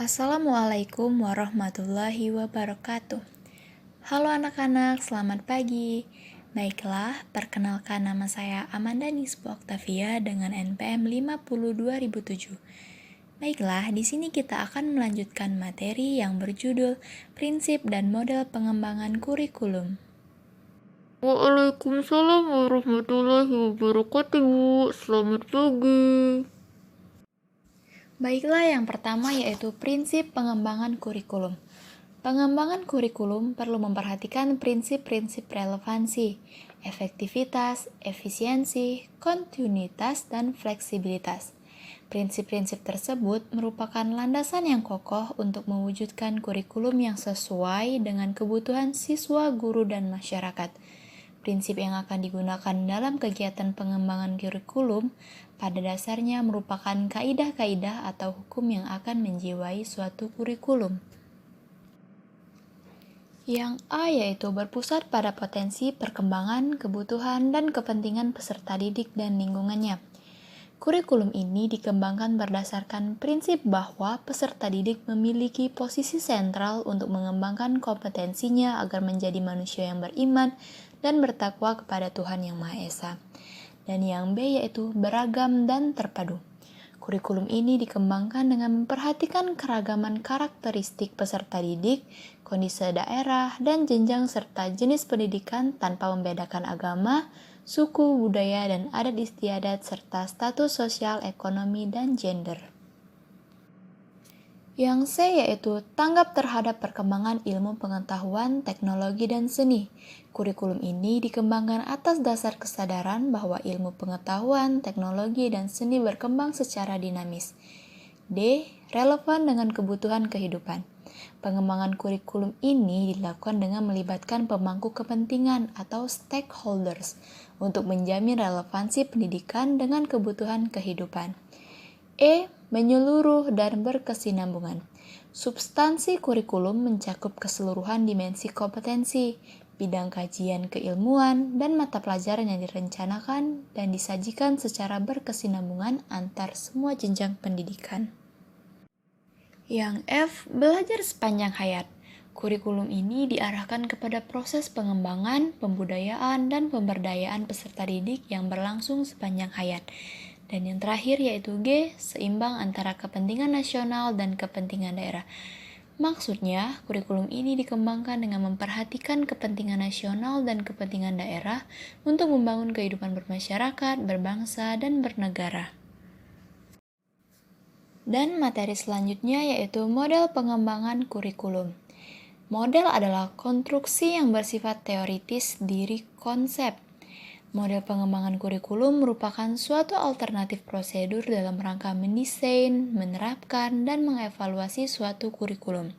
Assalamualaikum warahmatullahi wabarakatuh. Halo anak-anak, selamat pagi. Baiklah, perkenalkan nama saya Amanda Nisbo Octavia dengan NPM 50 2007. Baiklah, di sini kita akan melanjutkan materi yang berjudul Prinsip dan Model Pengembangan Kurikulum. Waalaikumsalam warahmatullahi wabarakatuh. Selamat pagi. Baiklah, yang pertama yaitu prinsip pengembangan kurikulum. Pengembangan kurikulum perlu memperhatikan prinsip-prinsip relevansi, efektivitas, efisiensi, kontinuitas, dan fleksibilitas. Prinsip-prinsip tersebut merupakan landasan yang kokoh untuk mewujudkan kurikulum yang sesuai dengan kebutuhan siswa, guru, dan masyarakat. Prinsip yang akan digunakan dalam kegiatan pengembangan kurikulum pada dasarnya merupakan kaidah-kaidah atau hukum yang akan menjiwai suatu kurikulum. Yang A yaitu berpusat pada potensi perkembangan, kebutuhan, dan kepentingan peserta didik dan lingkungannya. Kurikulum ini dikembangkan berdasarkan prinsip bahwa peserta didik memiliki posisi sentral untuk mengembangkan kompetensinya agar menjadi manusia yang beriman dan bertakwa kepada Tuhan Yang Maha Esa. Dan yang B yaitu beragam dan terpadu. Kurikulum ini dikembangkan dengan memperhatikan keragaman karakteristik peserta didik, kondisi daerah, dan jenjang serta jenis pendidikan tanpa membedakan agama, suku, budaya, dan adat istiadat serta status sosial, ekonomi, dan gender. Yang C yaitu tanggap terhadap perkembangan ilmu pengetahuan, teknologi, dan seni. Kurikulum ini dikembangkan atas dasar kesadaran bahwa ilmu pengetahuan, teknologi, dan seni berkembang secara dinamis. D. Relevan dengan kebutuhan kehidupan. Pengembangan kurikulum ini dilakukan dengan melibatkan pemangku kepentingan atau stakeholders untuk menjamin relevansi pendidikan dengan kebutuhan kehidupan. E. Menyeluruh dan berkesinambungan. Substansi kurikulum mencakup keseluruhan dimensi kompetensi, bidang kajian keilmuan, dan mata pelajaran yang direncanakan dan disajikan secara berkesinambungan antar semua jenjang pendidikan. Yang F. Belajar sepanjang hayat. Kurikulum ini diarahkan kepada proses pengembangan, pembudayaan, dan pemberdayaan peserta didik yang berlangsung sepanjang hayat. Dan yang terakhir yaitu G, seimbang antara kepentingan nasional dan kepentingan daerah. Maksudnya, kurikulum ini dikembangkan dengan memperhatikan kepentingan nasional dan kepentingan daerah untuk membangun kehidupan bermasyarakat, berbangsa, dan bernegara. Dan materi selanjutnya yaitu model pengembangan kurikulum. Model adalah konstruksi yang bersifat teoritis diri konsep. Model pengembangan kurikulum merupakan suatu alternatif prosedur dalam rangka mendesain, menerapkan, dan mengevaluasi suatu kurikulum.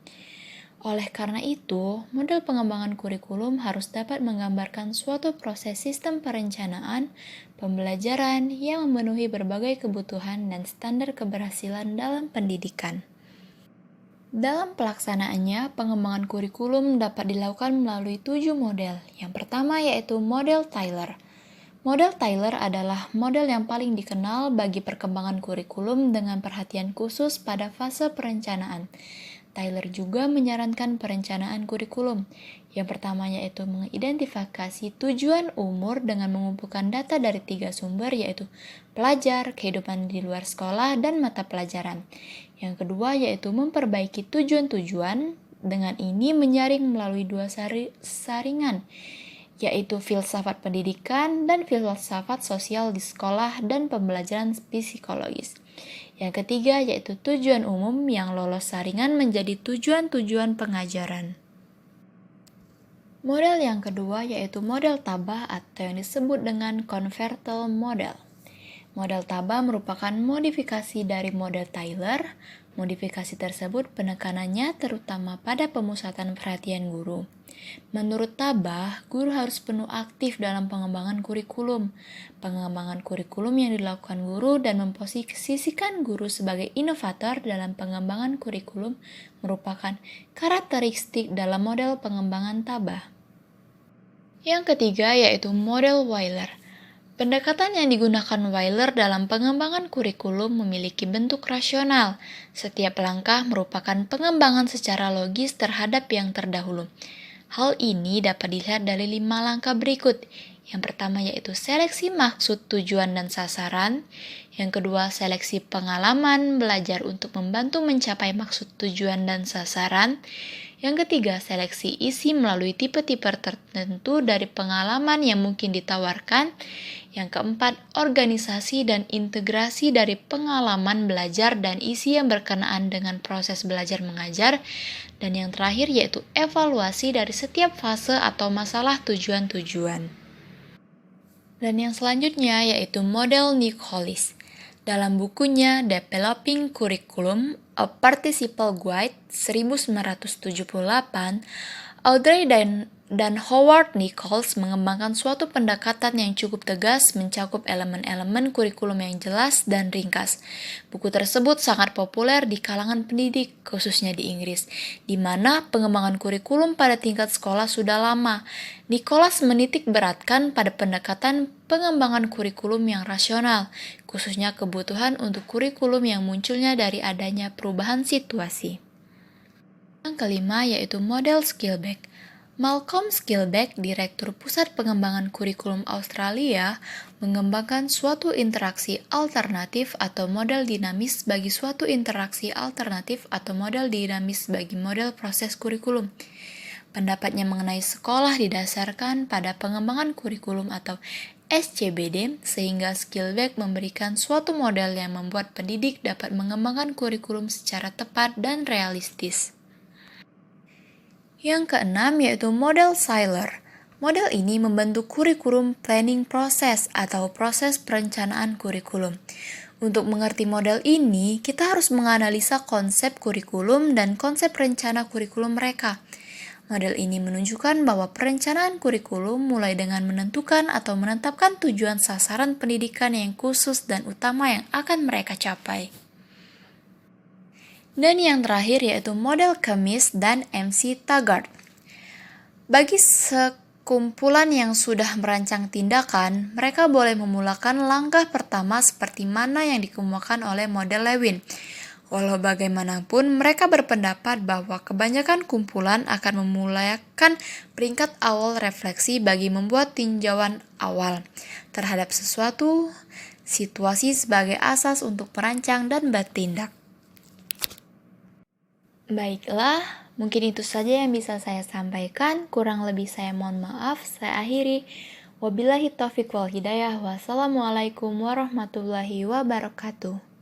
Oleh karena itu, model pengembangan kurikulum harus dapat menggambarkan suatu proses sistem perencanaan, pembelajaran yang memenuhi berbagai kebutuhan dan standar keberhasilan dalam pendidikan. Dalam pelaksanaannya, pengembangan kurikulum dapat dilakukan melalui 7 model. Yang pertama yaitu model Tyler. Model Tyler adalah model yang paling dikenal bagi perkembangan kurikulum dengan perhatian khusus pada fase perencanaan. Tyler juga menyarankan perencanaan kurikulum. Yang pertama yaitu mengidentifikasi tujuan umur dengan mengumpulkan data dari 3 sumber yaitu pelajar, kehidupan di luar sekolah, dan mata pelajaran. Yang kedua yaitu memperbaiki tujuan-tujuan, dengan ini menyaring melalui 2 saringan, yaitu filsafat pendidikan dan filsafat sosial di sekolah dan pembelajaran psikologis. Yang ketiga yaitu tujuan umum yang lolos saringan menjadi tujuan-tujuan pengajaran. Model yang kedua yaitu model tabah atau yang disebut dengan convertal model. Model tabah merupakan modifikasi dari model Tyler. Modifikasi tersebut penekanannya terutama pada pemusatan perhatian guru. Menurut Tabah, guru harus penuh aktif dalam pengembangan kurikulum. Pengembangan kurikulum yang dilakukan guru dan memposisikan guru sebagai inovator dalam pengembangan kurikulum merupakan karakteristik dalam model pengembangan Tabah. Yang ketiga yaitu model Weiler. Pendekatan yang digunakan Weiler dalam pengembangan kurikulum memiliki bentuk rasional. Setiap langkah merupakan pengembangan secara logis terhadap yang terdahulu. Hal ini dapat dilihat dari 5 langkah berikut. Yang pertama yaitu seleksi maksud, tujuan, dan sasaran. Yang kedua, seleksi pengalaman belajar untuk membantu mencapai maksud, tujuan, dan sasaran. Yang ketiga, seleksi isi melalui tipe-tipe tertentu dari pengalaman yang mungkin ditawarkan. Yang keempat, organisasi dan integrasi dari pengalaman belajar dan isi yang berkenaan dengan proses belajar mengajar. Dan yang terakhir yaitu evaluasi dari setiap fase atau masalah tujuan-tujuan. Dan yang selanjutnya yaitu model Nichols. Dalam bukunya Developing Curriculum, A Participle Guide 1978, Audrey dan Howard Nichols mengembangkan suatu pendekatan yang cukup tegas mencakup elemen-elemen kurikulum yang jelas dan ringkas. Buku tersebut sangat populer di kalangan pendidik, khususnya di Inggris, di mana pengembangan kurikulum pada tingkat sekolah sudah lama. Nichols menitik beratkan pada pendekatan pengembangan kurikulum yang rasional, khususnya kebutuhan untuk kurikulum yang munculnya dari adanya perubahan situasi. Yang kelima yaitu model Skillback. Malcolm Skillback, Direktur Pusat Pengembangan Kurikulum Australia, mengembangkan suatu interaksi alternatif atau model dinamis bagi suatu interaksi alternatif atau model dinamis bagi model proses kurikulum. Pendapatnya mengenai sekolah didasarkan pada pengembangan kurikulum atau SCBD, sehingga Skillback memberikan suatu model yang membuat pendidik dapat mengembangkan kurikulum secara tepat dan realistis. Yang keenam yaitu model Seiler. Model ini membentuk kurikulum planning process atau proses perencanaan kurikulum. Untuk mengerti model ini, kita harus menganalisa konsep kurikulum dan konsep rencana kurikulum mereka. Model ini menunjukkan bahwa perencanaan kurikulum mulai dengan menentukan atau menetapkan tujuan sasaran pendidikan yang khusus dan utama yang akan mereka capai. Dan yang terakhir yaitu model Khamis dan MC Taggart. Bagi sekumpulan yang sudah merancang tindakan, mereka boleh memulakan langkah pertama seperti mana yang dikemukakan oleh model Lewin. Walau bagaimanapun, mereka berpendapat bahwa kebanyakan kumpulan akan memulakan peringkat awal refleksi bagi membuat tinjauan awal terhadap sesuatu situasi sebagai asas untuk merancang dan bertindak. Baiklah, mungkin itu saja yang bisa saya sampaikan. Kurang lebih saya mohon maaf. Saya akhiri. Wabillahi taufiq wal hidayah. Wassalamualaikum warahmatullahi wabarakatuh.